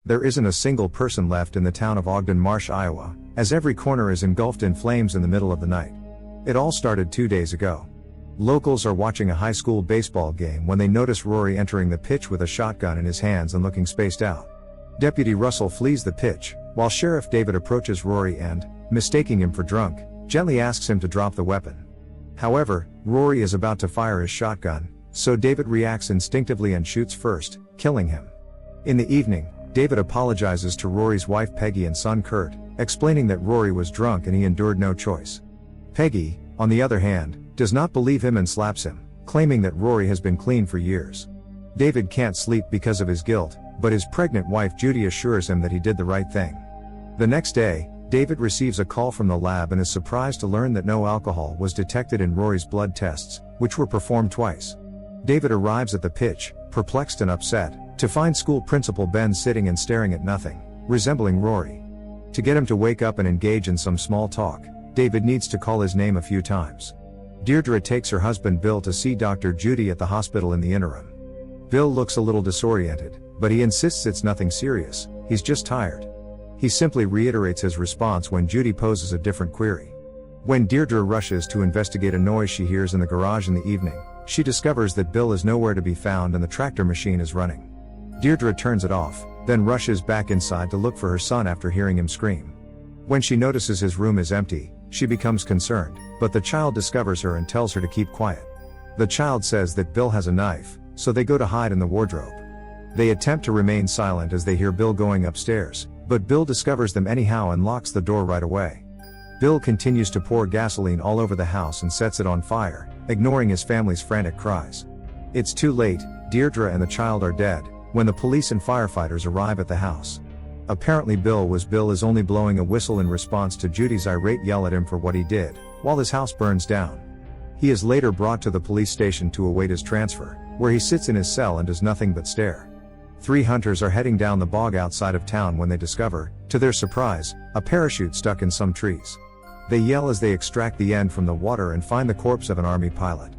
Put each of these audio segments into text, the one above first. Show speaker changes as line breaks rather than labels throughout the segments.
There isn't a single person left in the town of Ogden Marsh, Iowa, as every corner is engulfed in flames in the middle of the night. It all started 2 days ago. Locals are watching a high school baseball game when they notice Rory entering the pitch with a shotgun in his hands and looking spaced out. Deputy Russell flees the pitch, while Sheriff David approaches Rory and, mistaking him for drunk, gently asks him to drop the weapon. However, Rory is about to fire his shotgun, so David reacts instinctively and shoots first, killing him. In the evening, David apologizes to Rory's wife Peggy and son Kurt, explaining that Rory was drunk and he endured no choice. Peggy, on the other hand, does not believe him and slaps him, claiming that Rory has been clean for years. David can't sleep because of his guilt, but his pregnant wife Judy assures him that he did the right thing. The next day, David receives a call from the lab and is surprised to learn that no alcohol was detected in Rory's blood tests, which were performed twice. David arrives at the pitch, perplexed and upset, to find school principal Ben sitting and staring at nothing, resembling Rory. To get him to wake up and engage in some small talk, David needs to call his name a few times. Deirdre takes her husband Bill to see Dr. Judy at the hospital in the interim. Bill looks a little disoriented, but he insists it's nothing serious, he's just tired. He simply reiterates his response when Judy poses a different query. When Deirdre rushes to investigate a noise she hears in the garage in the evening, she discovers that Bill is nowhere to be found and the tractor machine is running. Deirdre turns it off, then rushes back inside to look for her son after hearing him scream. When she notices his room is empty, she becomes concerned, but the child discovers her and tells her to keep quiet. The child says that Bill has a knife, so they go to hide in the wardrobe. They attempt to remain silent as they hear Bill going upstairs, but Bill discovers them anyhow and locks the door right away. Bill continues to pour gasoline all over the house and sets it on fire, ignoring his family's frantic cries. It's too late, Deirdre and the child are dead, when the police and firefighters arrive at the house. Apparently Bill is only blowing a whistle in response to Judy's irate yell at him for what he did, while his house burns down. He is later brought to the police station to await his transfer, where he sits in his cell and does nothing but stare. 3 hunters are heading down the bog outside of town when they discover, to their surprise, a parachute stuck in some trees. They yell as they extract the end from the water and find the corpse of an army pilot.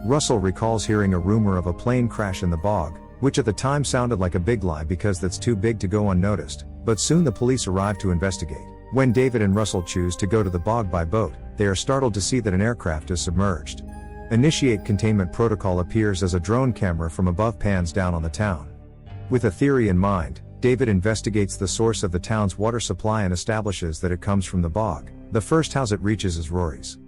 Russell recalls hearing a rumor of a plane crash in the bog, which at the time sounded like a big lie because that's too big to go unnoticed, but soon the police arrive to investigate. When David and Russell choose to go to the bog by boat, they are startled to see that an aircraft is submerged. Initiate Containment Protocol appears as a drone camera from above pans down on the town. With a theory in mind, David investigates the source of the town's water supply and establishes that it comes from the bog. The first house it reaches is Rory's.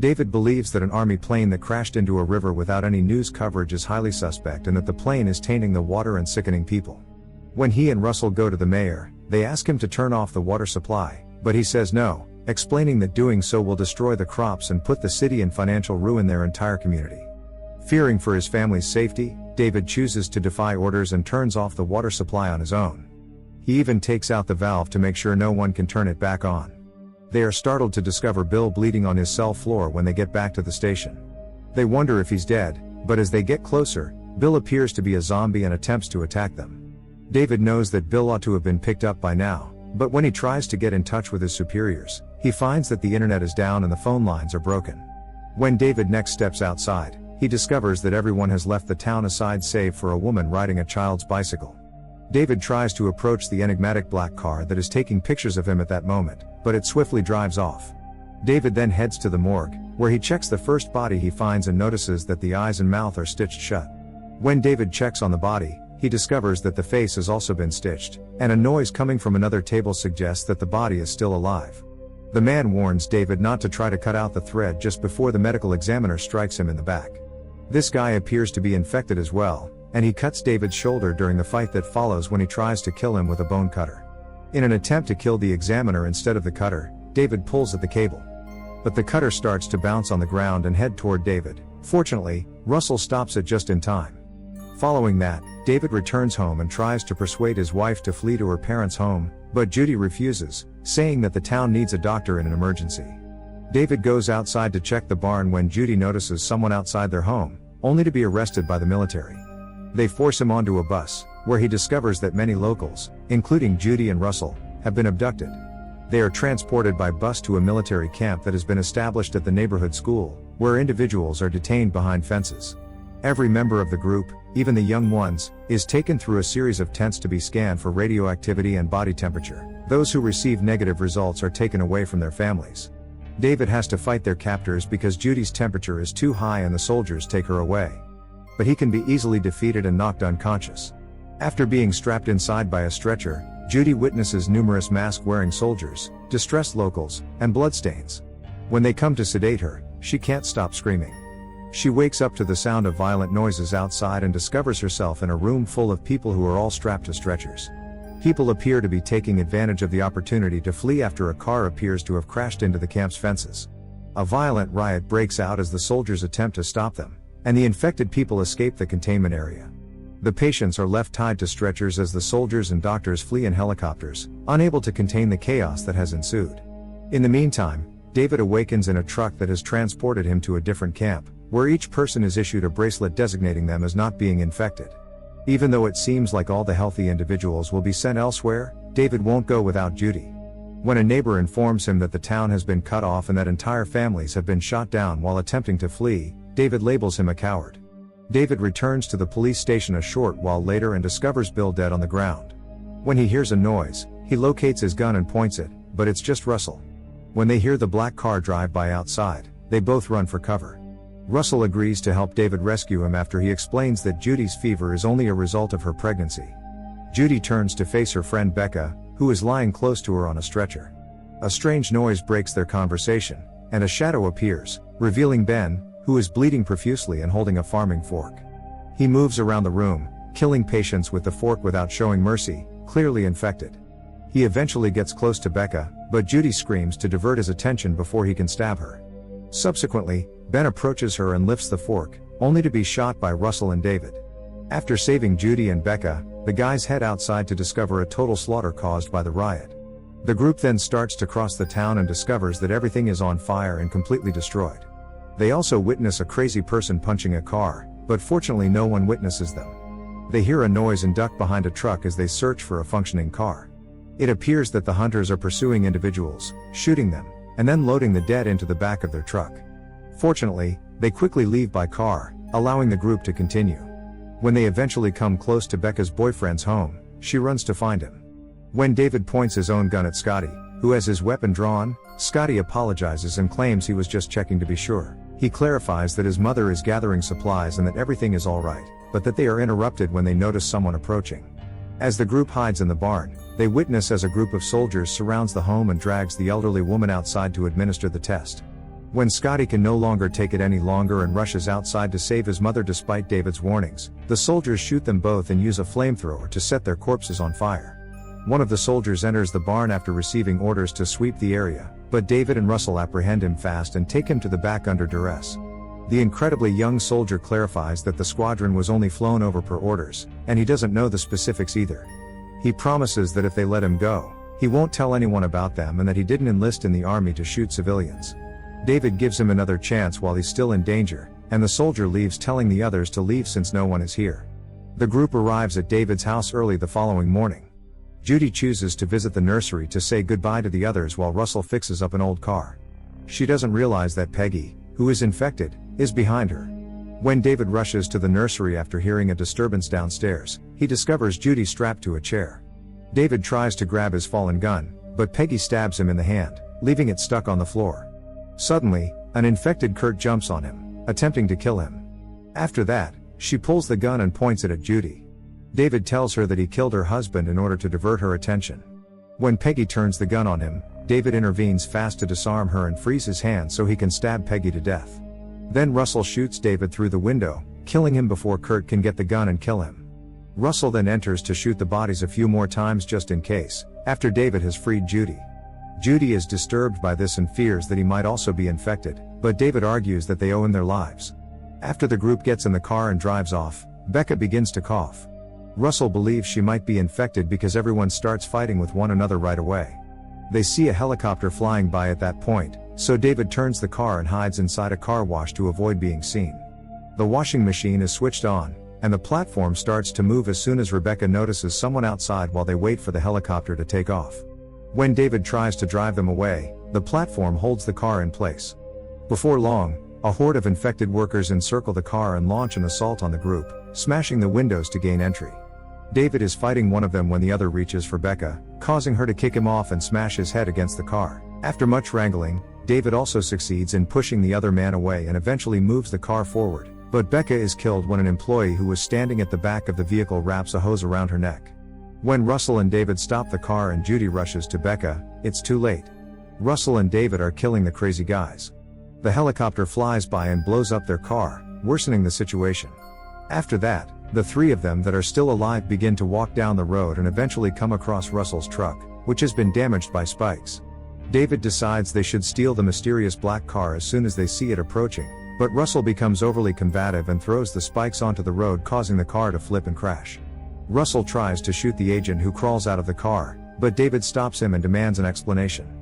David believes that an army plane that crashed into a river without any news coverage is highly suspect and that the plane is tainting the water and sickening people. When he and Russell go to the mayor, they ask him to turn off the water supply, but he says no, explaining that doing so will destroy the crops and put the city in financial ruin their entire community. Fearing for his family's safety, David chooses to defy orders and turns off the water supply on his own. He even takes out the valve to make sure no one can turn it back on. They are startled to discover Bill bleeding on his cell floor when they get back to the station. They wonder if he's dead, but as they get closer, Bill appears to be a zombie and attempts to attack them. David knows that Bill ought to have been picked up by now, but when he tries to get in touch with his superiors, he finds that the internet is down and the phone lines are broken. When David next steps outside, he discovers that everyone has left the town aside save for a woman riding a child's bicycle. David tries to approach the enigmatic black car that is taking pictures of him at that moment, but it swiftly drives off. David then heads to the morgue, where he checks the first body he finds and notices that the eyes and mouth are stitched shut. When David checks on the body, he discovers that the face has also been stitched, and a noise coming from another table suggests that the body is still alive. The man warns David not to try to cut out the thread just before the medical examiner strikes him in the back. This guy appears to be infected as well, and he cuts David's shoulder during the fight that follows when he tries to kill him with a bone cutter. In an attempt to kill the examiner instead of the cutter, David pulls at the cable. But the cutter starts to bounce on the ground and head toward David. Fortunately, Russell stops it just in time. Following that, David returns home and tries to persuade his wife to flee to her parents' home, but Judy refuses, saying that the town needs a doctor in an emergency. David goes outside to check the barn when Judy notices someone outside their home, only to be arrested by the military. They force him onto a bus, where he discovers that many locals, including Judy and Russell, have been abducted. They are transported by bus to a military camp that has been established at the neighborhood school, where individuals are detained behind fences. Every member of the group, even the young ones, is taken through a series of tents to be scanned for radioactivity and body temperature. Those who receive negative results are taken away from their families. David has to fight their captors because Judy's temperature is too high and the soldiers take her away. But he can be easily defeated and knocked unconscious. After being strapped inside by a stretcher, Judy witnesses numerous mask-wearing soldiers, distressed locals, and bloodstains. When they come to sedate her, she can't stop screaming. She wakes up to the sound of violent noises outside and discovers herself in a room full of people who are all strapped to stretchers. People appear to be taking advantage of the opportunity to flee after a car appears to have crashed into the camp's fences. A violent riot breaks out as the soldiers attempt to stop them, and the infected people escape the containment area. The patients are left tied to stretchers as the soldiers and doctors flee in helicopters, unable to contain the chaos that has ensued. In the meantime, David awakens in a truck that has transported him to a different camp, where each person is issued a bracelet designating them as not being infected. Even though it seems like all the healthy individuals will be sent elsewhere, David won't go without Judy. When a neighbor informs him that the town has been cut off and that entire families have been shot down while attempting to flee, David labels him a coward. David returns to the police station a short while later and discovers Bill dead on the ground. When he hears a noise, he locates his gun and points it, but it's just Russell. When they hear the black car drive by outside, they both run for cover. Russell agrees to help David rescue him after he explains that Judy's fever is only a result of her pregnancy. Judy turns to face her friend Becca, who is lying close to her on a stretcher. A strange noise breaks their conversation, and a shadow appears, revealing Ben, who is bleeding profusely and holding a farming fork. He moves around the room, killing patients with the fork without showing mercy, clearly infected. He eventually gets close to Becca, but Judy screams to divert his attention before he can stab her. Subsequently, Ben approaches her and lifts the fork, only to be shot by Russell and David. After saving Judy and Becca, the guys head outside to discover a total slaughter caused by the riot. The group then starts to cross the town and discovers that everything is on fire and completely destroyed. They also witness a crazy person punching a car, but fortunately no one witnesses them. They hear a noise and duck behind a truck as they search for a functioning car. It appears that the hunters are pursuing individuals, shooting them, and then loading the dead into the back of their truck. Fortunately, they quickly leave by car, allowing the group to continue. When they eventually come close to Becca's boyfriend's home, she runs to find him. When David points his own gun at Scotty, who has his weapon drawn, Scotty apologizes and claims he was just checking to be sure. He clarifies that his mother is gathering supplies and that everything is alright, but that they are interrupted when they notice someone approaching. As the group hides in the barn, they witness as a group of soldiers surrounds the home and drags the elderly woman outside to administer the test. When Scotty can no longer take it any longer and rushes outside to save his mother despite David's warnings, the soldiers shoot them both and use a flamethrower to set their corpses on fire. One of the soldiers enters the barn after receiving orders to sweep the area, but David and Russell apprehend him fast and take him to the back under duress. The incredibly young soldier clarifies that the squadron was only flown over per orders, and he doesn't know the specifics either. He promises that if they let him go, he won't tell anyone about them and that he didn't enlist in the army to shoot civilians. David gives him another chance while he's still in danger, and the soldier leaves telling the others to leave since no one is here. The group arrives at David's house early the following morning. Judy chooses to visit the nursery to say goodbye to the others while Russell fixes up an old car. She doesn't realize that Peggy, who is infected, is behind her. When David rushes to the nursery after hearing a disturbance downstairs, he discovers Judy strapped to a chair. David tries to grab his fallen gun, but Peggy stabs him in the hand, leaving it stuck on the floor. Suddenly, an infected Kurt jumps on him, attempting to kill him. After that, she pulls the gun and points it at Judy. David tells her that he killed her husband in order to divert her attention. When Peggy turns the gun on him, David intervenes fast to disarm her and frees his hand so he can stab Peggy to death. Then Russell shoots David through the window, killing him before Kurt can get the gun and kill him. Russell then enters to shoot the bodies a few more times just in case, after David has freed Judy. Judy is disturbed by this and fears that he might also be infected, but David argues that they owe him their lives. After the group gets in the car and drives off, Becca begins to cough. Russell believes she might be infected because everyone starts fighting with one another right away. They see a helicopter flying by at that point, so David turns the car and hides inside a car wash to avoid being seen. The washing machine is switched on, and the platform starts to move as soon as Rebecca notices someone outside while they wait for the helicopter to take off. When David tries to drive them away, the platform holds the car in place. Before long, A horde of infected workers encircle the car and launch an assault on the group, smashing the windows to gain entry. David is fighting one of them when the other reaches for Becca, causing her to kick him off and smash his head against the car. After much wrangling, David also succeeds in pushing the other man away and eventually moves the car forward, but Becca is killed when an employee who was standing at the back of the vehicle wraps a hose around her neck. When Russell and David stop the car and Judy rushes to Becca, it's too late. Russell and David are killing the crazy guys. The helicopter flies by and blows up their car, worsening the situation. After that, the three of them that are still alive begin to walk down the road and eventually come across Russell's truck, which has been damaged by spikes. David decides they should steal the mysterious black car as soon as they see it approaching, but Russell becomes overly combative and throws the spikes onto the road, causing the car to flip and crash. Russell tries to shoot the agent who crawls out of the car, but David stops him and demands an explanation.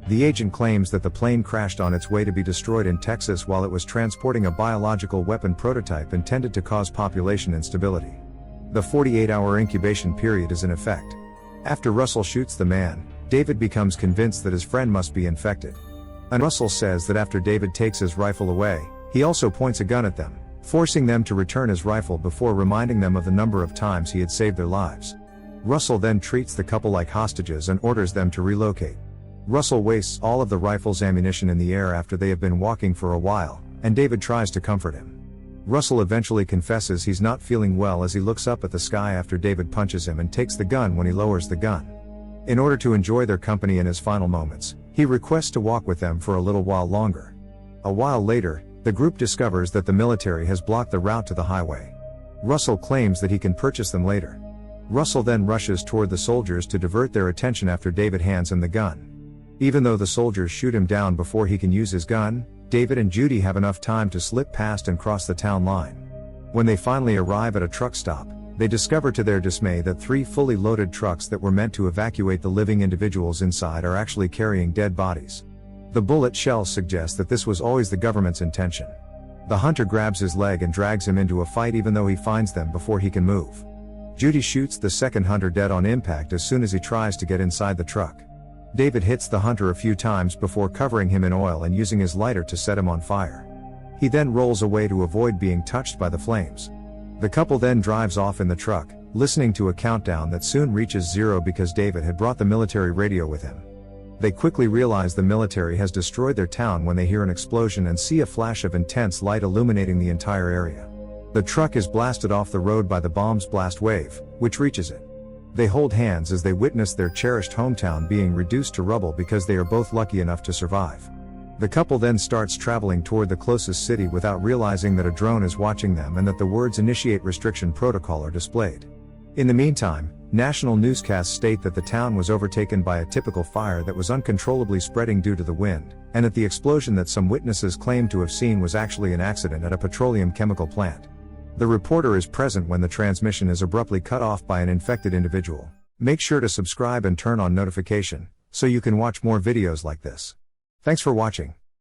The agent claims that the plane crashed on its way to be destroyed in Texas while it was transporting a biological weapon prototype intended to cause population instability. The 48-hour incubation period is in effect. After Russell shoots the man, David becomes convinced that his friend must be infected. And Russell says that after David takes his rifle away, he also points a gun at them, forcing them to return his rifle before reminding them of the number of times he had saved their lives. Russell then treats the couple like hostages and orders them to relocate. Russell wastes all of the rifle's ammunition in the air after they have been walking for a while, and David tries to comfort him. Russell eventually confesses he's not feeling well as he looks up at the sky after David punches him and takes the gun when he lowers the gun. In order to enjoy their company in his final moments, he requests to walk with them for a little while longer. A while later, the group discovers that the military has blocked the route to the highway. Russell claims that he can purchase them later. Russell then rushes toward the soldiers to divert their attention after David hands him the gun. Even though the soldiers shoot him down before he can use his gun, David and Judy have enough time to slip past and cross the town line. When they finally arrive at a truck stop, they discover to their dismay that 3 fully loaded trucks that were meant to evacuate the living individuals inside are actually carrying dead bodies. The bullet shells suggest that this was always the government's intention. The hunter grabs his leg and drags him into a fight even though he finds them before he can move. Judy shoots the second hunter dead on impact as soon as he tries to get inside the truck. David hits the hunter a few times before covering him in oil and using his lighter to set him on fire. He then rolls away to avoid being touched by the flames. The couple then drives off in the truck, listening to a countdown that soon reaches 0 because David had brought the military radio with him. They quickly realize the military has destroyed their town when they hear an explosion and see a flash of intense light illuminating the entire area. The truck is blasted off the road by the bomb's blast wave, which reaches it. They hold hands as they witness their cherished hometown being reduced to rubble because they are both lucky enough to survive. The couple then starts traveling toward the closest city without realizing that a drone is watching them and that the words "Initiate Restriction Protocol" are displayed. In the meantime, national newscasts state that the town was overtaken by a typical fire that was uncontrollably spreading due to the wind, and that the explosion that some witnesses claimed to have seen was actually an accident at a petroleum chemical plant. The reporter is present when the transmission is abruptly cut off by an infected individual. Make sure to subscribe and turn on notification, so you can watch more videos like this. Thanks for watching.